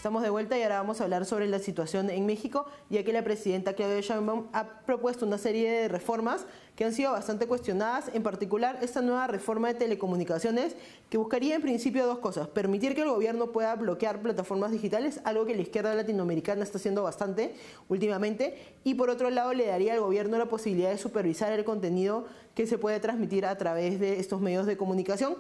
Estamos de vuelta y ahora vamos a hablar sobre la situación en México, ya que la presidenta Claudia Sheinbaum ha propuesto una serie de reformas que han sido bastante cuestionadas, en particular esta nueva reforma de telecomunicaciones que buscaría en principio dos cosas: permitir que el gobierno pueda bloquear plataformas digitales, algo que la izquierda latinoamericana está haciendo bastante últimamente, y por otro lado le daría al gobierno la posibilidad de supervisar el contenido que se puede transmitir a través de estos medios de comunicación.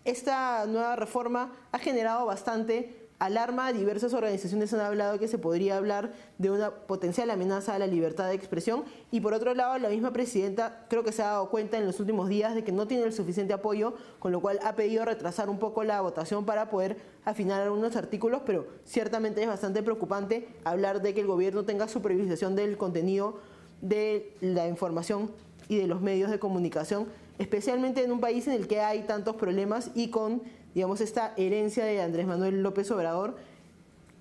Esta nueva reforma ha generado bastante alarma. Diversas organizaciones han hablado que se podría hablar de una potencial amenaza a la libertad de expresión, y por otro lado la misma presidenta creo que se ha dado cuenta en los últimos días de que no tiene el suficiente apoyo, con lo cual ha pedido retrasar un poco la votación para poder afinar algunos artículos, pero ciertamente es bastante preocupante hablar de que el gobierno tenga supervisación del contenido de la información y de los medios de comunicación, especialmente en un país en el que hay tantos problemas y con, digamos, esta herencia de Andrés Manuel López Obrador.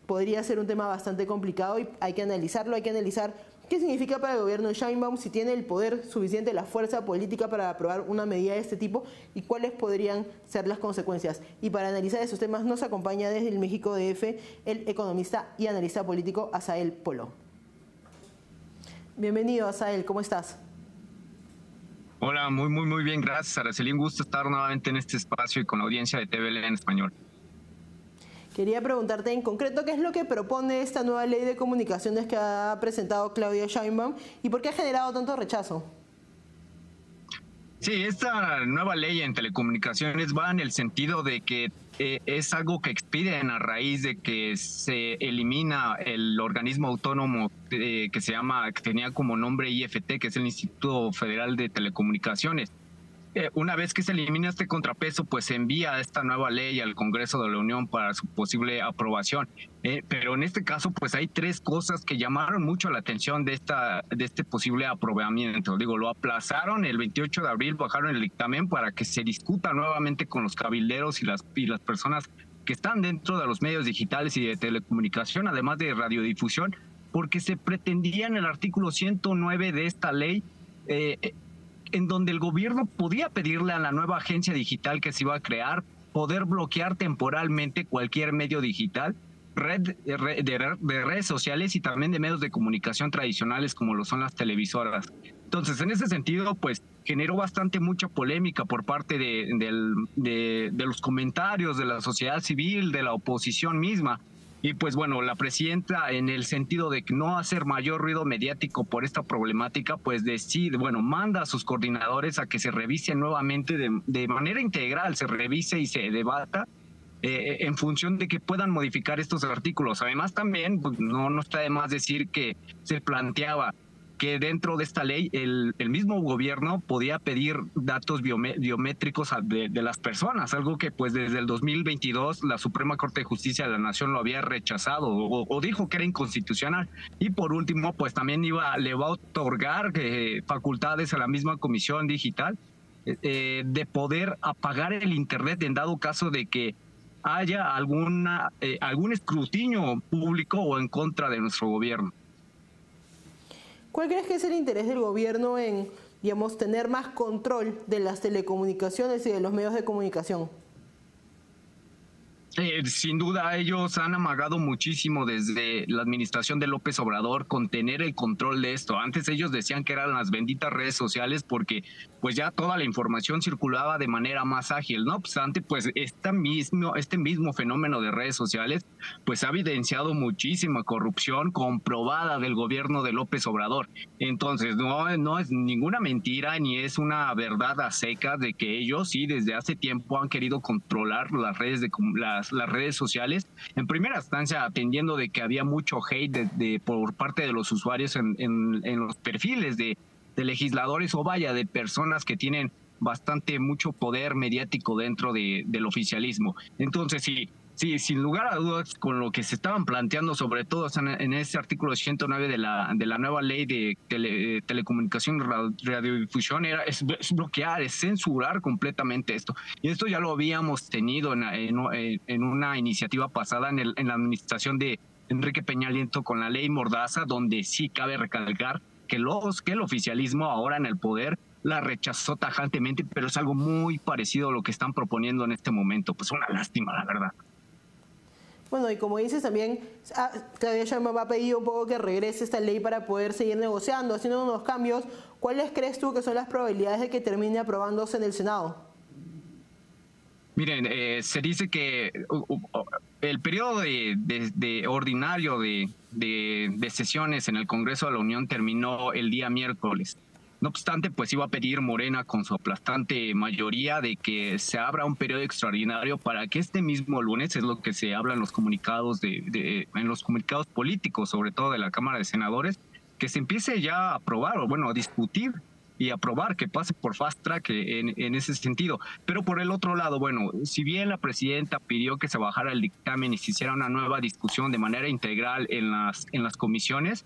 Podría ser un tema bastante complicado y hay que analizarlo, hay que analizar qué significa para el gobierno de Sheinbaum, si tiene el poder suficiente, la fuerza política para aprobar una medida de este tipo y cuáles podrían ser las consecuencias. Y para analizar esos temas nos acompaña desde el México DF el economista y analista político Asael Polo. Bienvenido, Asael, ¿cómo estás? Hola, muy bien, gracias, Araceli. Un gusto estar nuevamente en este espacio y con la audiencia de TVL en español. Quería preguntarte en concreto qué es lo que propone esta nueva ley de comunicaciones que ha presentado Claudia Sheinbaum y por qué ha generado tanto rechazo. Sí, esta nueva ley en telecomunicaciones va en el sentido de que es algo que expiden a raíz de que se elimina el organismo autónomo que tenía como nombre IFT, que es el Instituto Federal de Telecomunicaciones. Una vez que se elimina este contrapeso, pues se envía esta nueva ley al Congreso de la Unión para su posible aprobación. Pero en este caso, pues hay tres cosas que llamaron mucho la atención de este posible aprobamiento. Digo, lo aplazaron el 28 de abril, bajaron el dictamen para que se discuta nuevamente con los cabilderos y las personas que están dentro de los medios digitales y de telecomunicación, además de radiodifusión, porque se pretendía en el artículo 109 de esta ley en donde el gobierno podía pedirle a la nueva agencia digital que se iba a crear poder bloquear temporalmente cualquier medio digital, de redes sociales y también de medios de comunicación tradicionales como lo son las televisoras. Entonces, en ese sentido, pues generó mucha polémica por parte de los comentarios de la sociedad civil, de la oposición misma. Y pues bueno, la presidenta, en el sentido de no hacer mayor ruido mediático por esta problemática, pues decide, manda a sus coordinadores a que se revise nuevamente de manera integral, se revise y se debata en función de que puedan modificar estos artículos. Además también, pues, no está de más decir que se planteaba que dentro de esta ley el mismo gobierno podía pedir datos biométricos de las personas, algo que pues desde el 2022 la Suprema Corte de Justicia de la Nación lo había rechazado o dijo que era inconstitucional. Y por último, pues también le va a otorgar facultades a la misma Comisión Digital de poder apagar el Internet en dado caso de que haya algún escrutinio público o en contra de nuestro gobierno. ¿Cuál crees que es el interés del gobierno en, digamos, tener más control de las telecomunicaciones y de los medios de comunicación? Sin duda, ellos han amagado muchísimo desde la administración de López Obrador con tener el control de esto. Antes ellos decían que eran las benditas redes sociales porque pues ya toda la información circulaba de manera más ágil. No obstante, pues este mismo fenómeno de redes sociales pues ha evidenciado muchísima corrupción comprobada del gobierno de López Obrador. Entonces no es ninguna mentira ni es una verdad a secas de que ellos sí desde hace tiempo han querido controlar las redes las redes sociales, en primera instancia atendiendo de que había mucho hate por parte de los usuarios en los perfiles de legisladores o de personas que tienen mucho poder mediático dentro del oficialismo. Entonces sí, sin lugar a dudas, con lo que se estaban planteando, sobre todo en ese artículo 109 de la nueva ley de telecomunicación y radiodifusión, es bloquear, es censurar completamente esto. Y esto ya lo habíamos tenido en una iniciativa pasada en la administración de Enrique Peña Nieto con la ley Mordaza, donde sí cabe recalcar que el oficialismo ahora en el poder la rechazó tajantemente, pero es algo muy parecido a lo que están proponiendo en este momento. Pues una lástima, la verdad. Bueno, y como dices también, Claudia Sheinbaum ha pedido un poco que regrese esta ley para poder seguir negociando, haciendo unos cambios. ¿Cuáles crees tú que son las probabilidades de que termine aprobándose en el Senado? Miren, se dice que el periodo de ordinario de sesiones en el Congreso de la Unión terminó el día miércoles. No obstante, pues iba a pedir Morena con su aplastante mayoría de que se abra un periodo extraordinario para que este mismo lunes, es lo que se habla en los comunicados en los comunicados políticos, sobre todo de la Cámara de Senadores, que se empiece ya a aprobar o bueno a discutir y aprobar, que pase por fast track en ese sentido. Pero por el otro lado, bueno, si bien la presidenta pidió que se bajara el dictamen y se hiciera una nueva discusión de manera integral en las comisiones,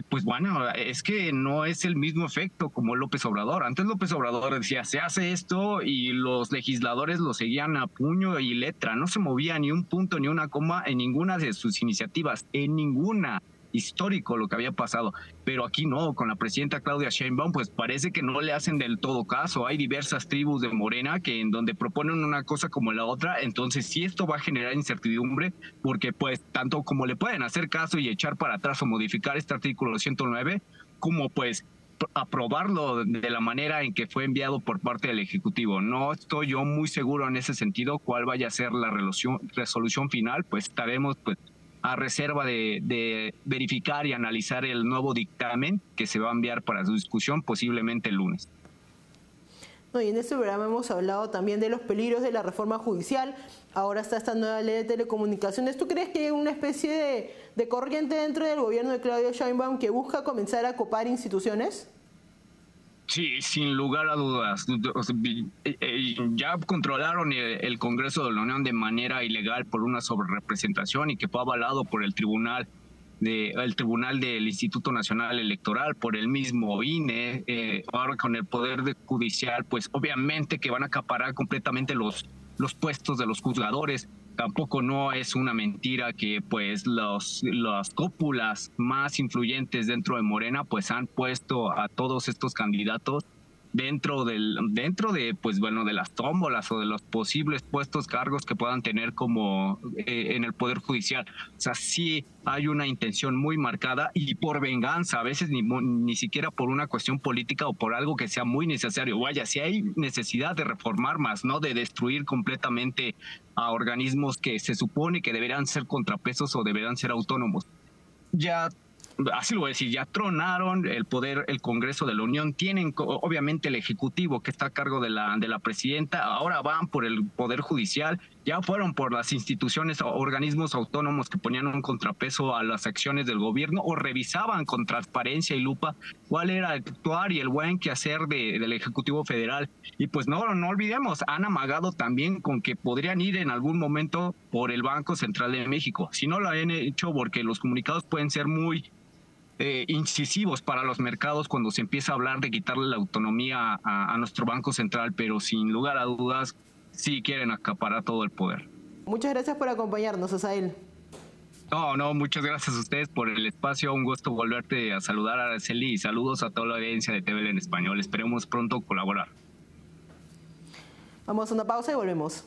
pues bueno, es que no es el mismo efecto como López Obrador. Antes López Obrador decía, se hace esto y los legisladores lo seguían a puño y letra. No se movía ni un punto ni una coma en ninguna de sus iniciativas, en ninguna. Histórico lo que había pasado, pero aquí no, con la presidenta Claudia Sheinbaum pues parece que no le hacen del todo caso. Hay diversas tribus de Morena que en donde proponen una cosa como la otra, entonces sí esto va a generar incertidumbre, porque pues tanto como le pueden hacer caso y echar para atrás o modificar este artículo 109, como pues aprobarlo de la manera en que fue enviado por parte del Ejecutivo. No estoy yo muy seguro en ese sentido cuál vaya a ser la resolución final, pues estaremos pues a reserva de verificar y analizar el nuevo dictamen que se va a enviar para su discusión posiblemente el lunes. No, y en este programa hemos hablado también de los peligros de la reforma judicial. Ahora está esta nueva ley de telecomunicaciones. ¿Tú crees que hay una especie de corriente dentro del gobierno de Claudia Sheinbaum que busca comenzar a copar instituciones? Sí, sin lugar a dudas. Ya controlaron el Congreso de la Unión de manera ilegal por una sobrerepresentación y que fue avalado por el Tribunal del Instituto Nacional Electoral, por el mismo INE. Ahora con el Poder Judicial, pues obviamente que van a acaparar completamente los puestos de los juzgadores. Tampoco no es una mentira que pues las cúpulas más influyentes dentro de Morena pues han puesto a todos estos candidatos dentro de pues bueno de las tómbolas o de los posibles puestos cargos que puedan tener como en el Poder Judicial. O sea, sí hay una intención muy marcada y por venganza, a veces ni siquiera por una cuestión política o por algo que sea muy necesario. Vaya, si hay necesidad de reformar más, no de destruir completamente a organismos que se supone que deberán ser contrapesos o deberán ser autónomos. Ya así lo voy a decir, ya tronaron el poder, el Congreso de la Unión, tienen obviamente el Ejecutivo que está a cargo de la presidenta, ahora van por el Poder Judicial, ya fueron por las instituciones o organismos autónomos que ponían un contrapeso a las acciones del gobierno o revisaban con transparencia y lupa cuál era el actuar y el buen quehacer del Ejecutivo Federal. Y pues no olvidemos, han amagado también con que podrían ir en algún momento por el Banco Central de México. Si no lo han hecho, porque los comunicados pueden ser muy incisivos para los mercados cuando se empieza a hablar de quitarle la autonomía a nuestro Banco Central, pero sin lugar a dudas sí quieren acaparar todo el poder. Muchas gracias por acompañarnos, Asael. No, muchas gracias a ustedes por el espacio, un gusto volverte a saludar, Araceli, y saludos a toda la audiencia de TVL en español. Esperemos pronto colaborar. Vamos a una pausa y volvemos.